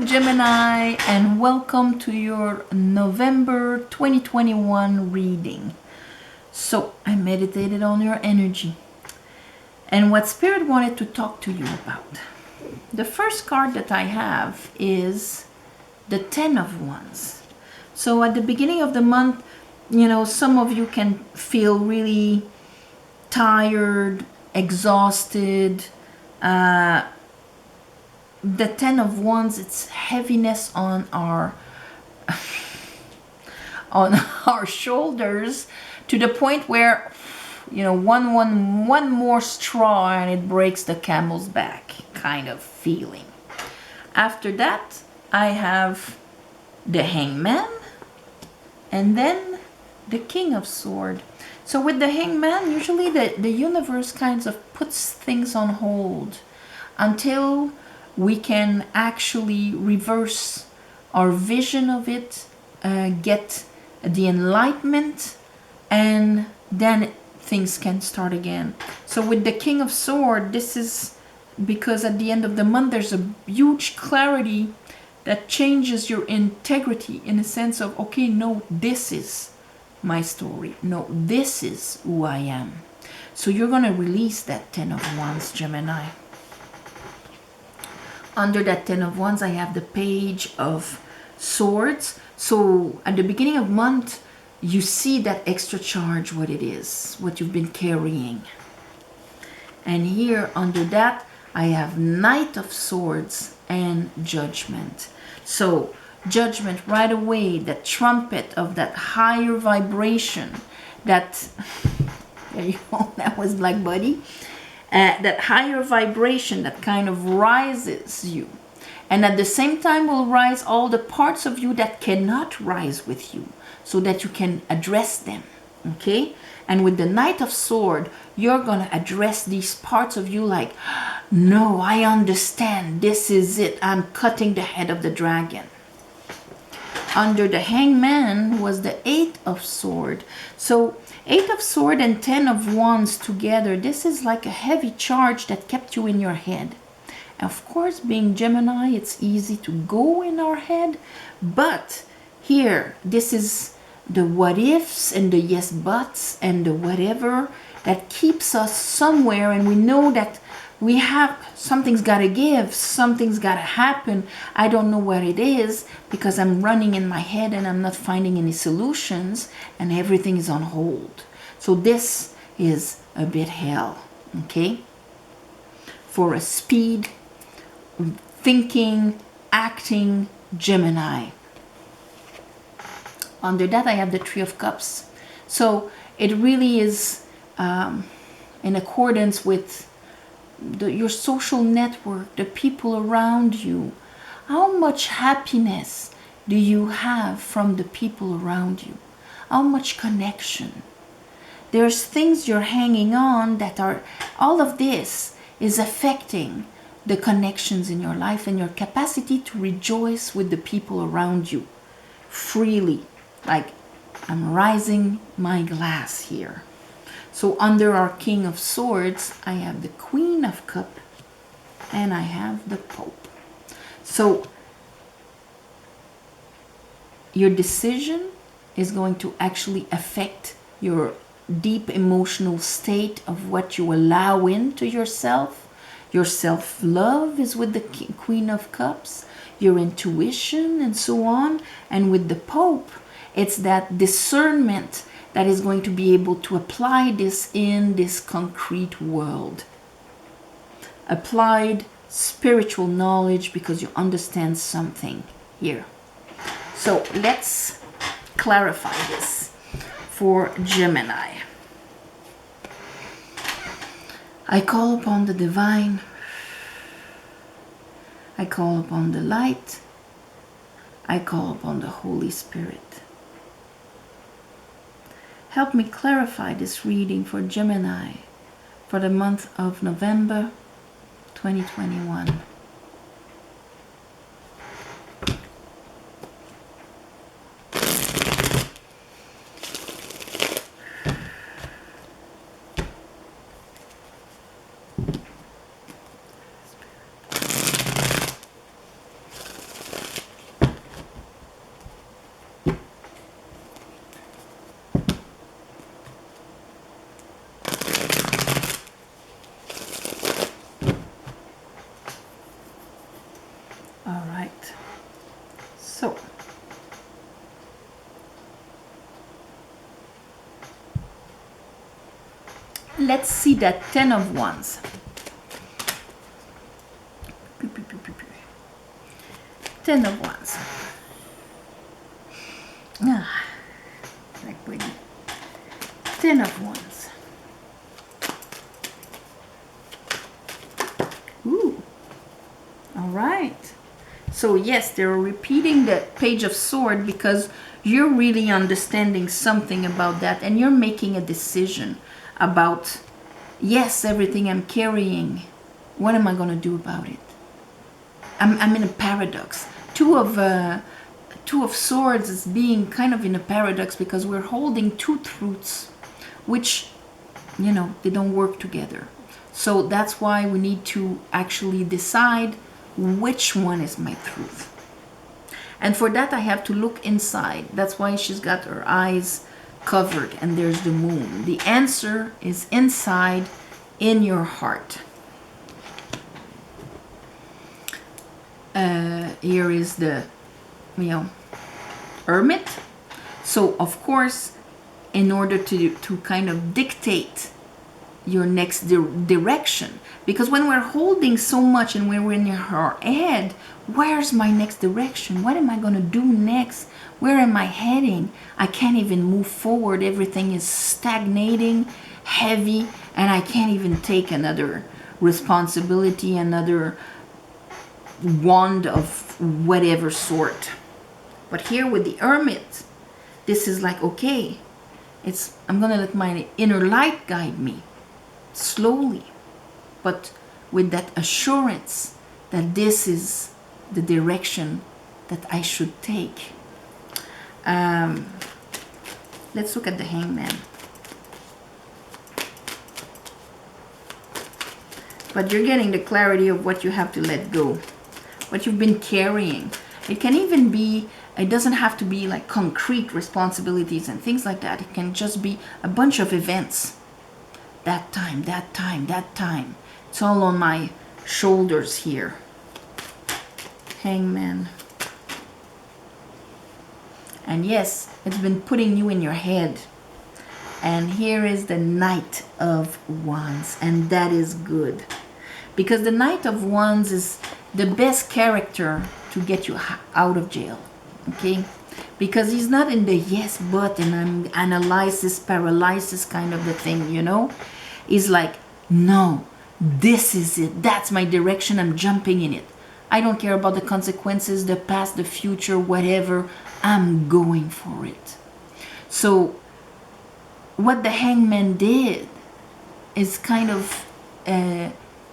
Gemini, and welcome to your November 2021 reading. So, I meditated on your energy and what Spirit wanted to talk to you about. The first card that I have is the Ten of Wands. So, at the beginning of the month, some of you can feel really tired, exhausted. The Ten of Wands, it's heaviness on our on our shoulders, to the point where one more straw and it breaks the camel's back kind of feeling. After that, I have the Hangman and then the King of Swords. So with the Hangman, usually the universe kind of puts things on hold until we can actually reverse our vision of it, get the enlightenment, and then things can start again. So with the King of Swords, this is because at the end of the month there's a huge clarity that changes your integrity, in the sense of, okay, no, this is my story. No, this is who I am. So you're going to release that Ten of Wands, Gemini. Under that Ten of Wands, I have the Page of Swords. So at the beginning of month, you see that extra charge, what it is, what you've been carrying. And here under that, I have Knight of Swords and Judgment. So Judgment, right away, the trumpet of that higher vibration, that, there you go, that was Black Buddy. That higher vibration that kind of rises you, and at the same time will rise all the parts of you that cannot rise with you, so that you can address them. Okay? And with the Knight of Swords, you're gonna address these parts of you like, no, I understand, this is it, I'm cutting the head of the dragon. Under the Hangman was the Eight of Swords. So Eight of Swords and Ten of Wands together, this is like a heavy charge that kept you in your head. Of course, being Gemini, it's easy to go in our head, but here, this is the what ifs and the yes buts and the whatever that keeps us somewhere, and we know that we have, something's got to give, something's got to happen. I don't know what it is because I'm running in my head and I'm not finding any solutions, and everything is on hold. So this is a bit hell, okay? For a speed, thinking, acting Gemini. Under that, I have the Three of Cups. So it really is in accordance with your social network, the people around you. How much happiness do you have from the people around you? How much connection? There's things you're hanging on that are, all of this is affecting the connections in your life and your capacity to rejoice with the people around you freely. Like, I'm raising my glass here. So under our King of Swords, I have the Queen of Cups and I have the Pope. So your decision is going to actually affect your deep emotional state of what you allow into yourself. Your self-love is with the Queen of Cups, your intuition, and so on. And with the Pope, it's that discernment that is going to be able to apply this in this concrete world. Applied spiritual knowledge, because you understand something here. So let's clarify this for Gemini. I call upon the divine. I call upon the light. I call upon the Holy Spirit. Help me clarify this reading for Gemini for the month of November 2021. let's see that 10 of Wands. 10 of Wands. Ah, like pretty. 10 of Wands. Ooh. All right. So yes, they're repeating the Page of Swords because you're really understanding something about that, and you're making a decision about, yes, everything I'm carrying, what am I going to do about it? I'm in a paradox. Two of Swords is being kind of in a paradox because we're holding two truths, which, you know, they don't work together. So that's why we need to actually decide which one is my truth. And for that, I have to look inside. That's why she's got her eyes covered, and there's the moon. The answer is inside in your heart. Here is the, you know, Hermit. So of course, in order to kind of dictate your next direction, because when we're holding so much and when we're in our head, where's my next direction? What am I going to do next? Where am I heading? I can't even move forward. Everything is stagnating, heavy, and I can't even take another responsibility, another wand of whatever sort. But here with the Hermit, this is like, okay, I'm going to let my inner light guide me slowly, but with that assurance that this is the direction that I should take. Let's look at the Hangman. But you're getting the clarity of what you have to let go, what you've been carrying. It can even be, it doesn't have to be like concrete responsibilities and things like that. It can just be a bunch of events. That time, that time, that time. It's all on my shoulders here. Hangman. And yes, it's been putting you in your head. And here is the Knight of Wands. And that is good. Because the Knight of Wands is the best character to get you out of jail. Okay? Because he's not in the yes, but, and I'm analysis, paralysis kind of the thing, you know? He's like, no, this is it. That's my direction. I'm jumping in it. I don't care about the consequences, the past, the future, whatever. I'm going for it. So what the Hangman did is kind of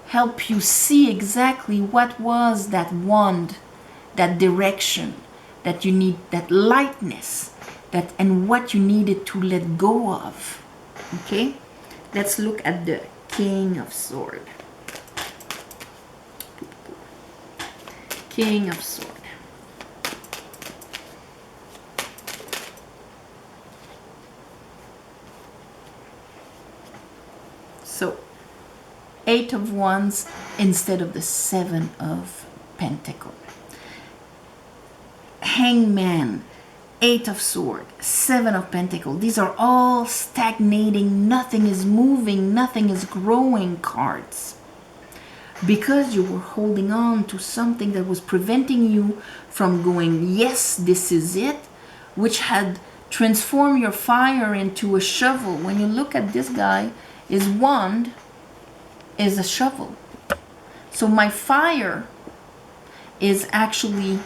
help you see exactly what was that wand, that direction that you need, that lightness, that, and what you needed to let go of. Okay? Let's look at the King of Swords. King of Swords. So, 8 of Wands instead of the 7 of Pentacles. Hangman, 8 of Swords, 7 of Pentacles. These are all stagnating, nothing is moving, nothing is growing cards. Because you were holding on to something that was preventing you from going, yes, this is it, which had transformed your fire into a shovel. When you look at this guy, his wand is a shovel. So my fire is actually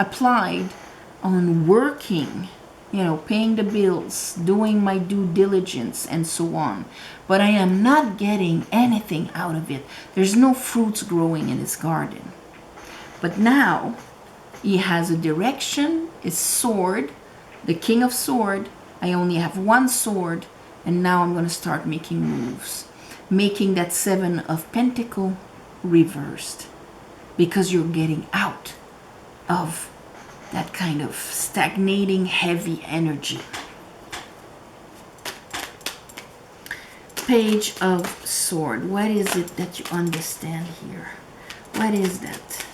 applied on working, you know, paying the bills, doing my due diligence, and so on. But I am not getting anything out of it. There's no fruits growing in his garden. But now he has a direction, his sword, the King of Swords. I only have one sword, and now I'm going to start making moves. Making that 7 of Pentacles reversed. Because you're getting out of that kind of stagnating, heavy energy. Page of Swords. What is it that you understand here? What is that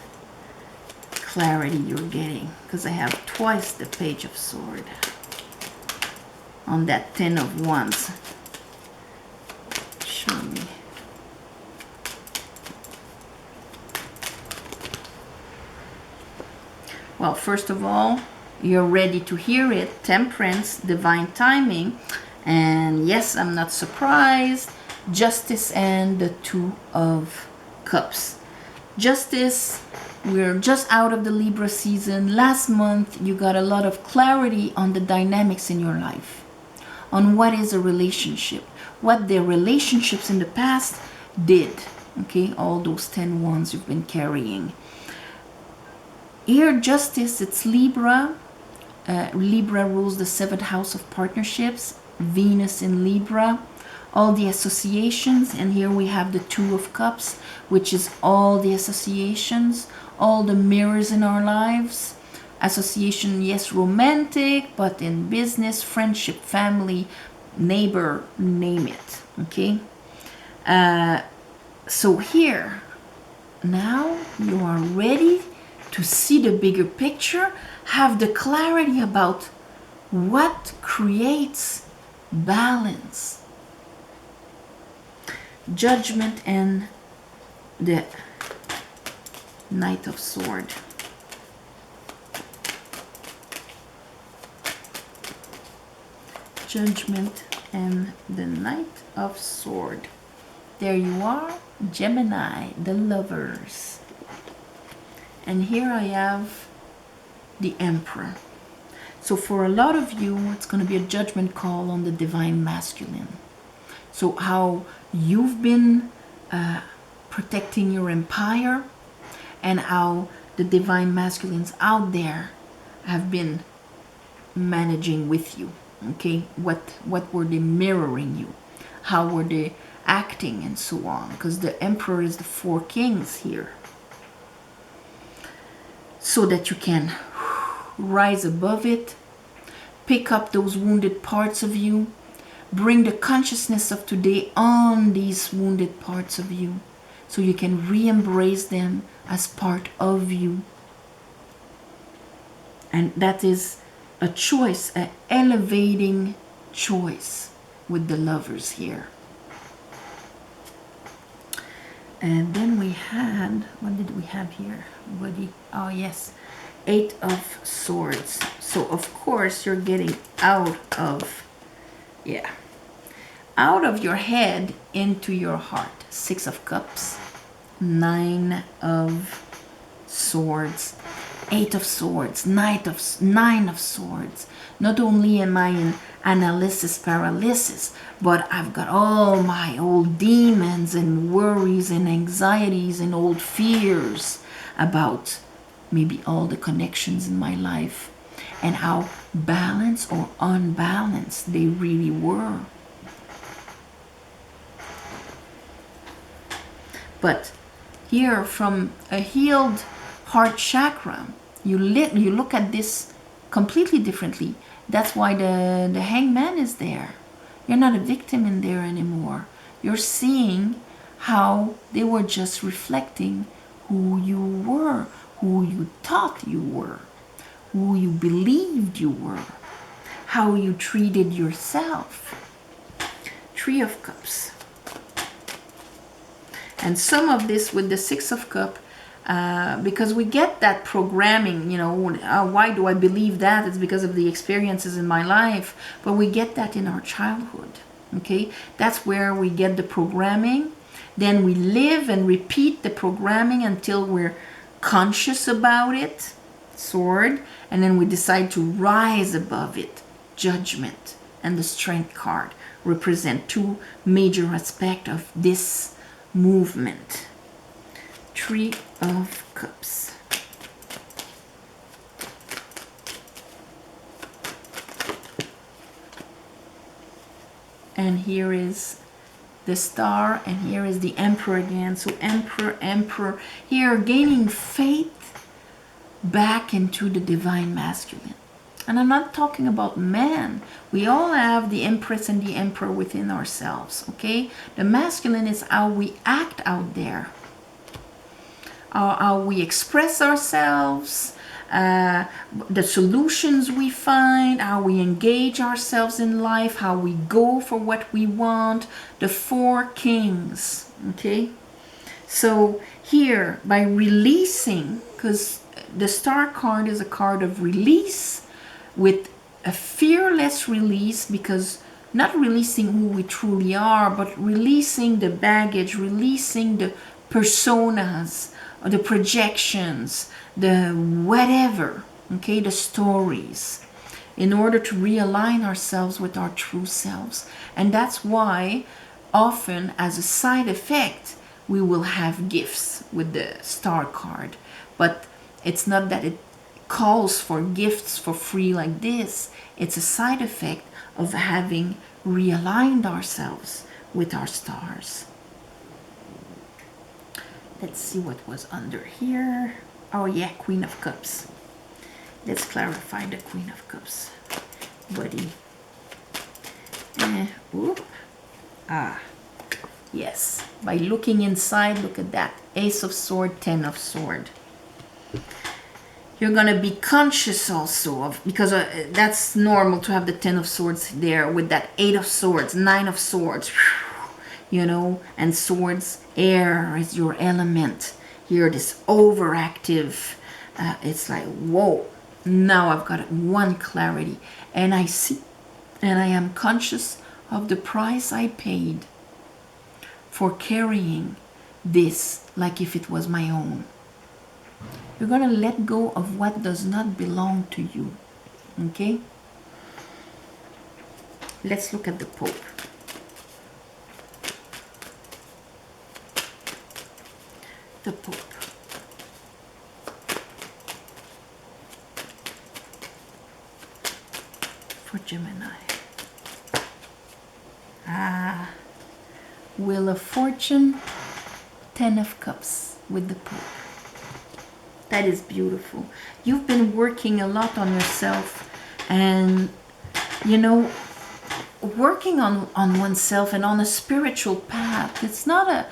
clarity you're getting? Because I have twice the Page of Swords on that 10 of Wands. Show me. Well, first of all, you're ready to hear it. Temperance, divine timing. And yes, I'm not surprised. Justice and the Two of Cups. Justice, we're just out of the Libra season. Last month, you got a lot of clarity on the dynamics in your life, on what is a relationship, what the relationships in the past did. Okay, all those 10 wands you've been carrying. Here, Justice, it's Libra. Libra rules the 7th house of partnerships. Venus in Libra. All the associations, and here we have the Two of Cups, which is all the associations, all the mirrors in our lives. Association, yes, romantic, but in business, friendship, family, neighbor, name it. Okay, so here now you are ready to see the bigger picture, have the clarity about what creates balance. Judgment and the Knight of Swords. Judgment and the Knight of Swords. There you are, Gemini, the Lovers. And here I have the Emperor. So for a lot of you, it's going to be a judgment call on the Divine Masculine. So how you've been protecting your empire, and how the Divine Masculines out there have been managing with you. Okay, what were they mirroring you? How were they acting and so on? Because the Emperor is the 4 kings here. So that you can rise above it, pick up those wounded parts of you, bring the consciousness of today on these wounded parts of you, so you can re-embrace them as part of you. And that is a choice, an elevating choice with the Lovers here. And then we had, what did we have here? Oh yes, 8 of Swords. So of course you're getting out of, out of your head into your heart. 6 of Cups, 9 of Swords, 8 of Swords, 9 of Swords. Not only am I in analysis paralysis, but I've got all my old demons and worries and anxieties and old fears about maybe all the connections in my life and how balanced or unbalanced they really were. But here, from a healed heart chakra, you look at this completely differently. That's why the Hangman is there. You're not a victim in there anymore. You're seeing how they were just reflecting who you were, who you thought you were, who you believed you were, how you treated yourself. 3 of Cups. And some of this with the 6 of Cups, because we get that programming, you know, why do I believe that? It's because of the experiences in my life. But we get that in our childhood, okay? That's where we get the programming. Then we live and repeat the programming until we're conscious about it, Sword. And then we decide to rise above it, Judgment. And the Strength card represent 2 major aspects of this movement. 3 of Cups. And here is the Star, and here is the Emperor again. So Emperor, here gaining faith back into the Divine Masculine. And I'm not talking about man. We all have the Empress and the Emperor within ourselves, okay? The masculine is how we act out there, how we express ourselves, the solutions we find, how we engage ourselves in life, how we go for what we want. The Four Kings, okay? So here, by releasing, because the Star card is a card of release, with a fearless release, because not releasing who we truly are, but releasing the baggage, releasing the personas, the projections, the whatever, okay, the stories, in order to realign ourselves with our true selves. And that's why often, as a side effect, we will have gifts with the Star card. But it's not that it calls for gifts for free like this. It's a side effect of having realigned ourselves with our stars. Let's see what was under here. Oh yeah, Queen of Cups. Let's clarify the Queen of Cups, buddy. Whoop. Ah, yes. By looking inside, look at that. Ace of Sword, Ten of Sword. You're going to be conscious also of, because that's normal to have the Ten of Swords there with that Eight of Swords, Nine of Swords, you know, and swords, air is your element. You're this overactive, it's like, whoa, now I've got one clarity. And I see, and I am conscious of the price I paid for carrying this like if it was my own. You're going to let go of what does not belong to you. Okay? Let's look at the Pope. The Pope. For Gemini. Ah. Wheel of Fortune. Ten of Cups with the Pope. That is beautiful. You've been working a lot on yourself, and you know, working on oneself and on a spiritual path. It's not a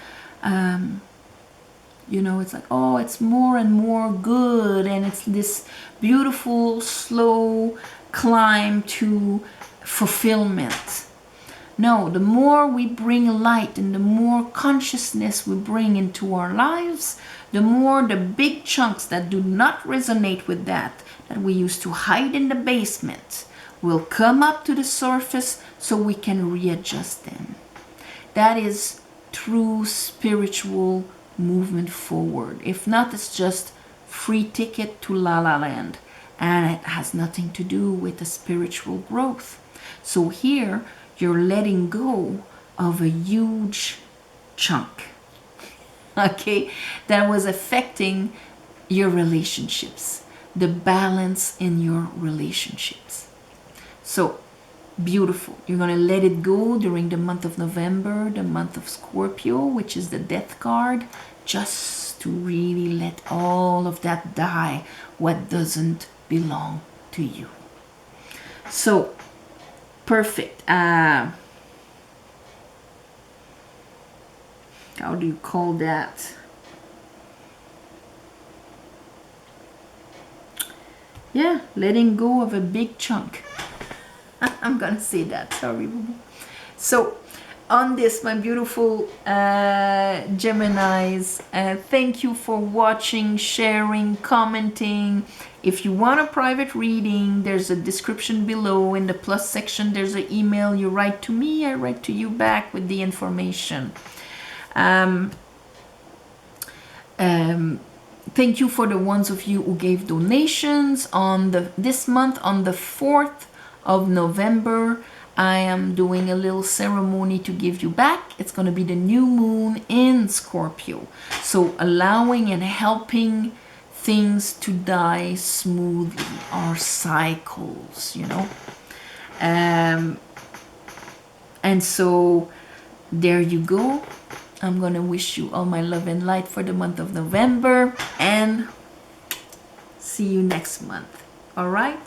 you know, it's like, oh, it's more and more good, and it's this beautiful slow climb to fulfillment. No, the more we bring light and the more consciousness we bring into our lives, the more the big chunks that do not resonate with that we used to hide in the basement, will come up to the surface so we can readjust them. That is true spiritual movement forward. If not, it's just free ticket to La La Land, and it has nothing to do with the spiritual growth. So here, you're letting go of a huge chunk, okay, that was affecting your relationships, the balance in your relationships. So beautiful. You're going to let it go during the month of November, the month of Scorpio, which is the death card, just to really let all of that die, what doesn't belong to you. So perfect. How do you call that? Yeah, letting go of a big chunk. I'm gonna say that, sorry. So on this, my beautiful Geminis, thank you for watching, sharing, commenting. If you want a private reading, there's a description below. In the plus section, there's an email. You write to me, I write to you back with the information. Thank you for the ones of you who gave donations on this month. On the 4th of November, I am doing a little ceremony to give you back. It's going to be the new moon in Scorpio, so allowing and helping things to die smoothly, our cycles, you know. And so there you go. I'm going to wish you all my love and light for the month of November, and see you next month. All right?